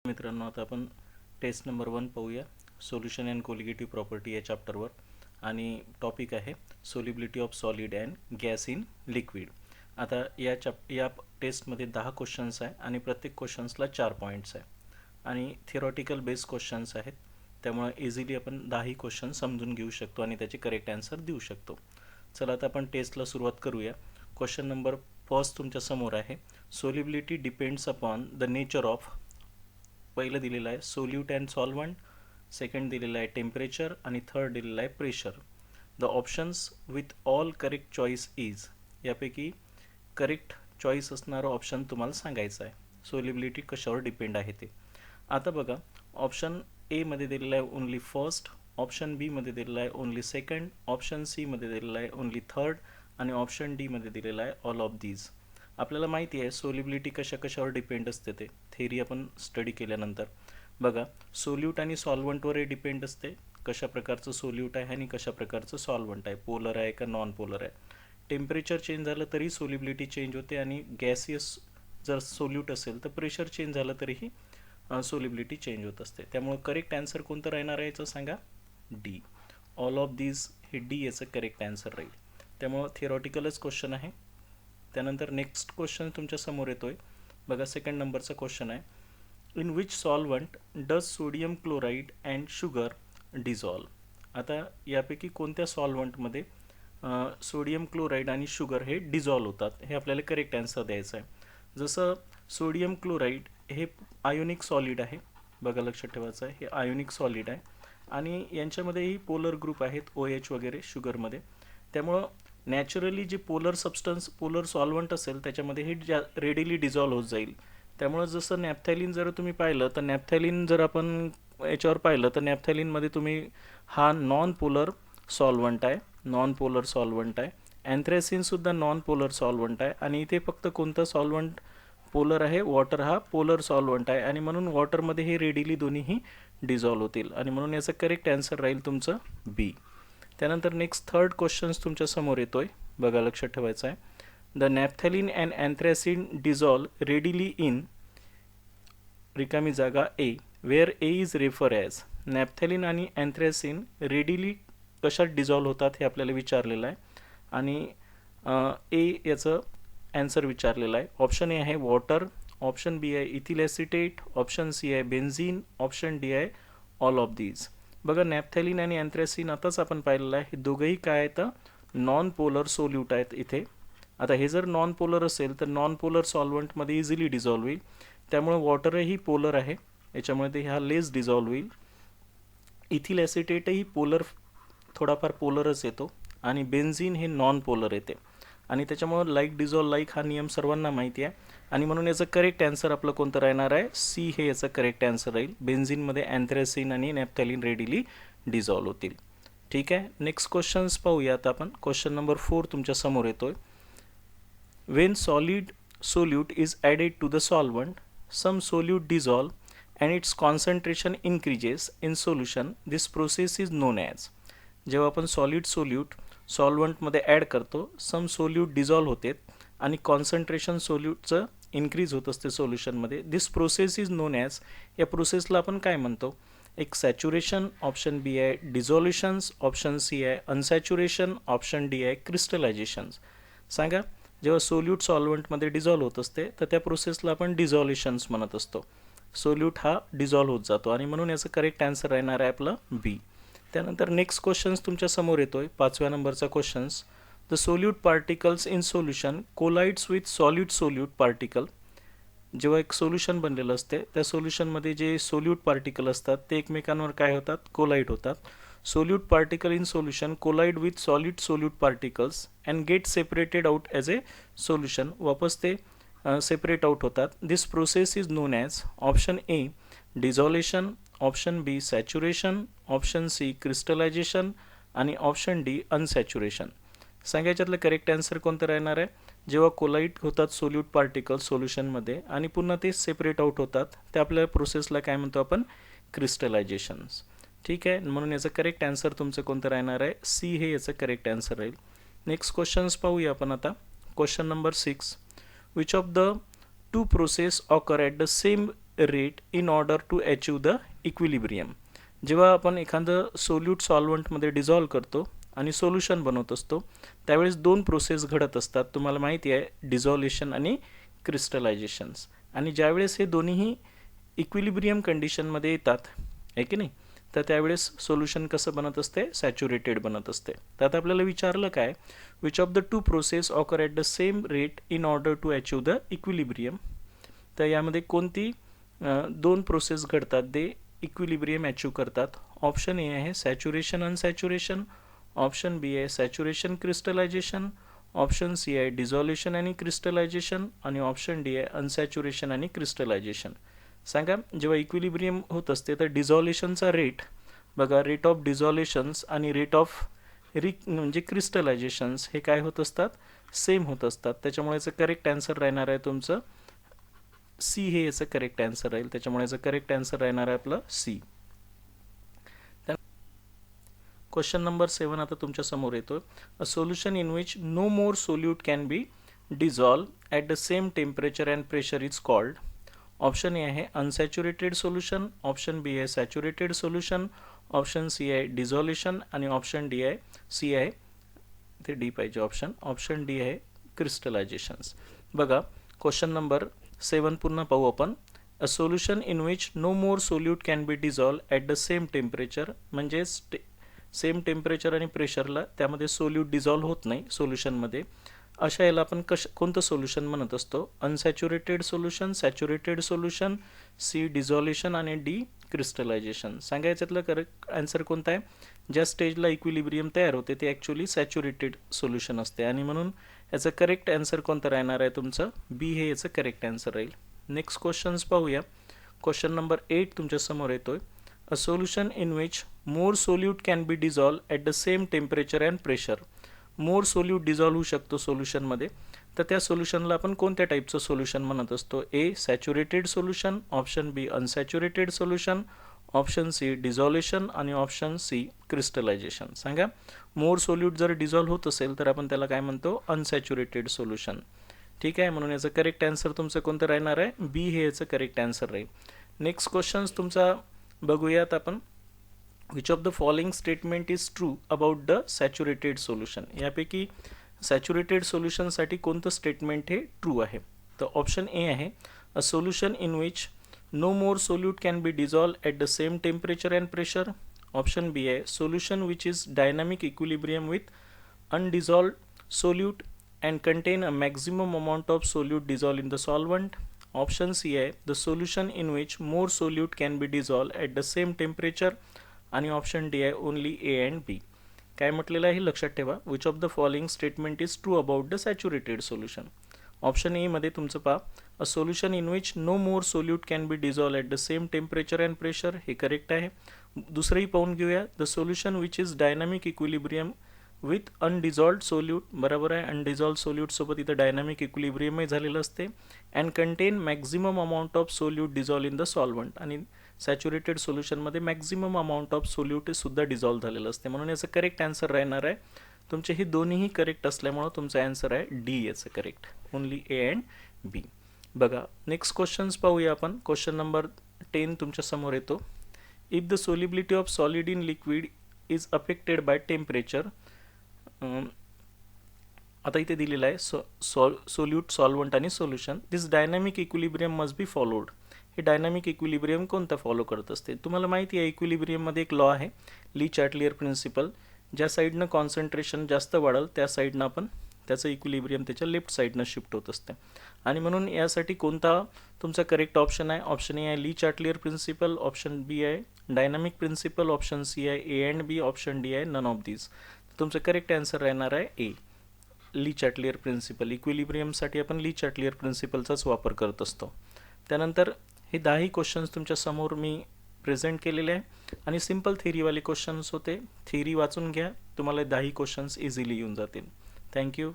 मित्रांनो, आता आपण टेस्ट नंबर 1 पाहूया. सोल्युशन अँड कोलिगेटिव्ह प्रॉपर्टी या चॅप्टरवर, आणि टॉपिक आहे solubility of solid and gas in liquid. आता या टेस्टमध्ये 10 क्वेश्चन्स आहे आणि प्रत्येक क्वेश्चन्सला 4 पॉईंट्स आहे आणि थिअरॉटिकल बेस क्वेश्चन्स आहेत. त्यामुळे इझिली आपण 10ही क्वेश्चन समजून घेऊ शकतो आणि त्याचे करेक्ट आन्सर देऊ शकतो. चला आता आपण टेस्टला सुरुवात करूया. क्वेश्चन नंबर फर्स्ट तुमच्या समोर आहे. Solubility depends upon the nature of. पहिलं दिलेलं आहे सोल्यूट अँड सॉल्वंट, सेकंड दिलेलं आहे टेम्परेचर आणि थर्ड दिलेलं आहे pressure. The options with all correct choice is. यापैकी करेक्ट चॉईस असणारं ऑप्शन तुम्हाला सांगायचं आहे. सोल्युबिलिटी कशावर डिपेंड आहे ते. आता बघा, ऑप्शन एमध्ये दिलेलं आहे ओनली फर्स्ट, ऑप्शन बीमध्ये दिलेलं आहे ओनली सेकंड, ऑप्शन सीमध्ये दिलेलं आहे ओनली थर्ड आणि ऑप्शन डीमध्ये दिलेलं आहे ऑल ऑफ दीज. आपल्याला माहिती आहे सोल्युबिलिटी कशावर डिपेंड असते ते थेरी आपण स्टडी केल्यानंतर. बघा, सोल्यूट आणि सॉल्वंटवरही डिपेंड असते, कशा प्रकारचं सोल्यूट आहे आणि कशा प्रकारचं सॉल्वंट आहे, पोलर आहे का नॉन पोलर आहे. टेम्परेचर चेंज झालं तरी सोल्युबिलिटी चेंज होते आणि गॅसियस जर सोल्यूट असेल तर प्रेशर चेंज झालं तरीही सोल्युबिलिटी चेंज होत असते. त्यामुळे करेक्ट आन्सर कोणतं राहणार आहे याचं सांगा, डी. ऑल ऑफ दीज हे डी याचं करेक्ट आन्सर राहील. त्यामुळं थिअरॉटिकलच क्वेश्चन आहे. त्यानंतर नेक्स्ट क्वेश्चन तुमच्या समोर येतोय. बघा, सेकंड नंबरचा क्वेश्चन आहे. In which solvent does sodium chloride and sugar dissolve. आता यापैकी कोणत्या सॉल्वंटमध्ये सोडियम क्लोराईड आणि शुगर हे डिझॉल्व होतात हे आपल्याला करेक्ट आन्सर द्यायचं आहे. जसं सोडियम क्लोराईड हे आयोनिक सॉलिड आहे. बघा, लक्षात ठेवायचं आहे, हे आयोनिक सॉलिड आहे आणि यांच्यामध्येही पोलर ग्रुप आहेत OH वगैरे शुगरमध्ये. त्यामुळं नॅचरली जे पोलर सबस्टन्स पोलर सॉल्वंट असेल त्याच्यामध्ये हे रेडिली डिझॉल्व होत जाईल. त्यामुळं जसं नॅफ्थॅलिन जर तुम्ही पाहिलं तर नॅफ्थॅलिन जर आपण याच्यावर पाहिलं तर नॅफ्थॅलिनमध्ये तुम्ही हा नॉन पोलर सॉल्वंट आहे, नॉन पोलर सॉल्वंट आहे. अँथ्रॅसिनसुद्धा नॉन पोलर सॉल्वंट आहे आणि इथे फक्त कोणतं सॉल्वंट पोलर आहे, वॉटर हा पोलर सॉल्वंट आहे आणि म्हणून वॉटरमध्ये हे रेडिली दोन्हीही डिझॉल्व होतील आणि म्हणून याचं करेक्ट आन्सर राहील तुमचं बी. त्यानंतर नेक्स्ट थर्ड क्वेश्चन्स तुमच्या समोर येतोय. बघा, लक्षात ठेवायचं आहे. The naphthalene and anthracene dissolve readily in रिकामी जागा A, where A is refer as. Naphthalene आणि अँथ्रॅसिन रेडिली कशात डिझॉल्व होतात हे आपल्याला विचारलेलं आहे आणि ए याचं आन्सर विचारलेला आहे. ऑप्शन ए आहे वॉटर, ऑप्शन बी आहे इथिल ॲसिटेट, ऑप्शन सी आहे बेन्झीन, ऑप्शन डी आहे ऑल ऑफ दीज. बघा, नॅफ्थॅलिन आणि अँथ्रॅसिन आताच आपण पाहिलेलं आहे, हे दोघंही काय आहेत, नॉन पोलर सोल्यूट आहेत इथे. आता हे जर नॉन पोलर असेल तर नॉन पोलर सॉल्वंटमध्ये इझिली डिझॉल्व होईल. त्यामुळे वॉटरही पोलर आहे, याच्यामुळे ते हा लेस डिझॉल्व होईल. इथिल ॲसिटेटही पोलर, थोडाफार पोलरच येतो आणि बेन्झीन हे नॉन पोलर येते आणि त्याच्यामुळे लाईक डिझॉल्व लाईक हा नियम सर्वांना माहिती आहे आणि म्हणून याचं करेक्ट आन्सर आपलं कोणतं राहणार आहे, सी हे याचं करेक्ट आन्सर राहील. बेन्झीनमध्ये अँथ्रॅसिन आणि नॅफ्थॅलिन रेडिली डिझॉल्व होतील. ठीक आहे, नेक्स्ट क्वेश्चन्स पाहूया आता आपण. क्वेश्चन नंबर 4 तुमच्या समोर येतोय. When solid solute is added to the solvent, some solute dissolve and its concentration increases in solution, this process is known as. जेव्हा आपण सॉलिड सोल्यूट सॉल्वंटमध्ये ॲड करतो, सम सोल्यूट डिझॉल्व होते आणि कॉन्सन्ट्रेशन सोल्यूटचं इन्क्रीज होत असते सोल्युशनमध्ये. दिस प्रोसेस इज नोन ॲज. या प्रोसेसला आपण काय म्हणतो, एक सॅच्युरेशन, ऑप्शन बी आहे डिझॉल्युशन्स, ऑप्शन सी आहे अनसॅच्युरेशन, ऑप्शन डी आहे क्रिस्टलायझेशन्स. सांगा, जेव्हा सोल्यूट सॉल्वंटमध्ये डिझॉल्व होत असते तर त्या प्रोसेसला आपण डिझॉल्युशन्स म्हणत असतो. सोल्यूट हा डिझॉल्व होत जातो आणि म्हणून याचं करेक्ट आन्सर राहणार आहे आपलं बी. त्यानंतर नेक्स्ट क्वेश्चन्स तुमच्या समोर येतोय, 5व्या नंबरचा questions. The solute particles in solution collides with solid solute particle. जेव्हा एक सोल्युशन बनलेलं असते त्या सोल्युशनमध्ये जे सोल्यूट पार्टिकल असतात ते एकमेकांवर काय होतात, कोलाइड होतात. Solute particle in solution colloid with solid solute particles and get separated out as a solution. वापस ते सेपरेट आउट होतात. This process is known as option A dissolution, option B saturation, option C crystallization आणि option D unsaturation. सांगायच्यातलं correct answer कोणतं राहणार आहे, जेव्हा collide होतात सोल्यूट पार्टिकल सोल्युशनमध्ये आणि पुन्हा ते सेपरेट आउट होतात त्या आपल्या प्रोसेसला काय म्हणतो आपण, क्रिस्टलायझेशन्स. ठीक आहे, म्हणून याचं करेक्ट आन्सर तुमचं कोणतं राहणार आहे, सी हे याचं करेक्ट आन्सर राहील. नेक्स्ट क्वेश्चन्स पाहूया आपण आता. Question number 6. Which of the two process occur at the same rate in order to achieve the equilibrium. जेव्हा आपण एखादं सोल्यूट सॉल्वंटमध्ये डिझॉल्व करतो आणि सोल्युशन बनवत असतो त्यावेळेस दोन प्रोसेस घडत असतात. तुम्हाला माहिती आहे डिझॉल्युशन आणि क्रिस्टलायझेशन्स. आणि ज्यावेळेस हे दोन्हीही इक्विलिब्रियम कंडिशनमध्ये येतात आहे की नाही, तर त्यावेळेस सोल्युशन कसं बनत असते, सॅच्युरेटेड बनत असते. तर आता आपल्याला विचारलं काय, which of the two process occur at the same rate in order to achieve the equilibrium. तर यामध्ये कोणती दोन प्रोसेस घडतात ते इक्विलिब्रियम अचीव करतात. ऑप्शन ए आहे सॅच्युरेशन अनसॅच्युरेशन, ऑप्शन बी आहे सॅच्युरेशन क्रिस्टलायझेशन, ऑप्शन सी आहे डिझॉल्युशन आणि क्रिस्टलायझेशन आणि ऑप्शन डी आहे अनसॅच्युरेशन आणि क्रिस्टलायझेशन. सांगा, जेव्हा इक्विलिब्रियम होत असते तर डिझॉल्युशनचा रेट बघा, रेट ऑफ डिझॉल्युशन्स आणि रेट ऑफ म्हणजे क्रिस्टलायझेशन्स हे काय होत असतात, सेम होत असतात. त्याच्यामुळे याचं करेक्ट आन्सर राहणार आहे तुमचं सी, हे याचं करेक्ट आन्सर राहील. त्याच्यामुळे याचं करेक्ट आन्सर राहणार आहे आपलं सी. क्वेश्चन नंबर 7 आता तुमच्या समोर येतो. A solution in which no more solute can be dissolve at the same temperature and pressure is called. Option A आहे अनसॅच्युरेटेड सोल्युशन, ऑप्शन बी आहे सॅच्युरेटेड सोल्युशन, ऑप्शन सी आहे डिझॉल्युशन आणि option D आहे C आहे, ते D पाहिजे option D आहे क्रिस्टलायझेशन्स. बघा क्वेश्चन नंबर 7 पुन्हा पाहू आपण. A solution in which no more solute can be dissolve at the same temperature, म्हणजेच सेम टेम्परेचर आणि प्रेशरला त्यामध्ये सोल्यूट डिझॉल्व होत नाही सोल्युशनमध्ये, अशा याला आपण कोणतं सोल्युशन म्हणत असतो, unsaturated solution, saturated solution, C dissolution आणि डी क्रिस्टलायझेशन. सांगा याच्यातलं करेक्ट आन्सर कोणता आहे. ज्या स्टेजला इक्विलिब्रियम तयार होते ते ॲक्च्युली सॅच्युरेटेड सोल्युशन असते आणि म्हणून याचं करेक्ट आन्सर कोणतं राहणार आहे तुमचं बी, हे याचं करेक्ट आन्सर राहील. नेक्स्ट क्वेश्चन्स पाहूया. क्वेश्चन नंबर 8 तुमच्या समोर येतोय. अ solution in which more solute can be dissolve at the same temperature and pressure. More solute dissolve होऊ शकतो सोल्युशनमध्ये, तर त्या सोल्युशनला आपण कोणत्या टाईपचं सोल्युशन म्हणत असतो. ए सॅच्युरेटेड सोल्युशन, ऑप्शन बी unsaturated solution, option C dissolution आणि ऑप्शन सी क्रिस्टलायझेशन. सांगा, मोर सोल्यूट जर डिझॉल्व होत असेल तर आपण त्याला काय म्हणतो, अनसॅच्युरेटेड सोल्युशन. ठीक आहे, म्हणून याचं करेक्ट आन्सर तुमचं कोणतं राहणार आहे, बी हे याचं करेक्ट आन्सर राहील. नेक्स्ट क्वेश्चन्स तुमचा बघूयात आपण. Which of the following statement is true about the saturated solution. यापैकी सॅच्युरेटेड सोल्युशनसाठी कोणतं स्टेटमेंट हे ट्रू आहे. तर ऑप्शन ए आहे a solution in which no more solute can be dissolve at the same temperature and pressure. Option B आहे solution which is dynamic equilibrium with undissolved solute and contain a maximum amount of solute dissolved in the solvent. Option C आहे the solution in which more solute can be dissolved at the same temperature आणि option D आहे only A and B. काय म्हटलेलं आहे लक्षात ठेवा. Which of the following statement is true about the saturated solution. Option A मध्ये तुमचं पहा a solution in which no more solute can be dissolve at the same temperature and pressure, हे correct आहे. दुसरंही पाहून घेऊया. The solution which is dynamic equilibrium with undissolved solute, बरोबर आहे. अनडिझॉल्व्ड सोल्यूटसोबत इथं डायनामिक इक्विलिब्रियमही झालेलं असते. And contain maximum amount of solute dissolve in the solvent, आणि सॅच्युरेटेड सोल्युशनमध्ये मॅक्झिमम अमाऊंट ऑफ सोल्यूट सुद्धा डिझॉल्व झालेलं असते. म्हणून याचं करेक्ट आन्सर राहणार आहे तुमचे हे दोन्हीही करेक्ट असल्यामुळं तुमचा आन्सर आहे डी याचं करेक्ट, ओनली ए अँड बी. बघा नेक्स्ट क्वेश्चन्स पाहूया आपण. क्वेश्चन नंबर 10 तुमच्या समोर येतो. If the solubility of solid in liquid is affected by temperature. आता इथे दिलेलं आहे सोल्यूट, सॉल्वंट आणि solution. This dynamic equilibrium must be followed. हे डायनामिक इक्विलिब्रियम कोणतं फॉलो करत असते. तुम्हाला माहिती आहे इक्विलिब्रियममध्ये एक लॉ आहे ली चॅटलियर प्रिन्सिपल. ज्या साईडनं कॉन्सन्ट्रेशन जास्त वाढेल त्या साईडनं आपण त्याचं इक्विलिब्रियम त्याच्या लेफ्ट साईडनं शिफ्ट होत असते. आणि म्हणून यासाठी कोणता तुमचा करेक्ट ऑप्शन आहे. ऑप्शन ए आहे ली चॅटलियर प्रिन्सिपल, ऑप्शन बी आहे डायनामिक प्रिन्सिपल, ऑप्शन सी आहे A and B, option D आहे नन ऑफ दीज. तुमचं करेक्ट आन्सर राहणार आहे ए, ली चॅटलियर प्रिन्सिपल. इक्विलिब्रियमसाठी आपण ली चॅटलियर प्रिन्सिपलचाच वापर करत असतो. त्यानंतर हे 10 क्वेश्चन्स तुमच्या समोर मी प्रेझेंट केलेले आहे आणि सिम्पल थेरीवाले क्वेश्चन्स होते. थेरी वाचून घ्या, तुम्हाला 10 क्वेश्चन्स इझिली येऊन जातील. थँक्यू.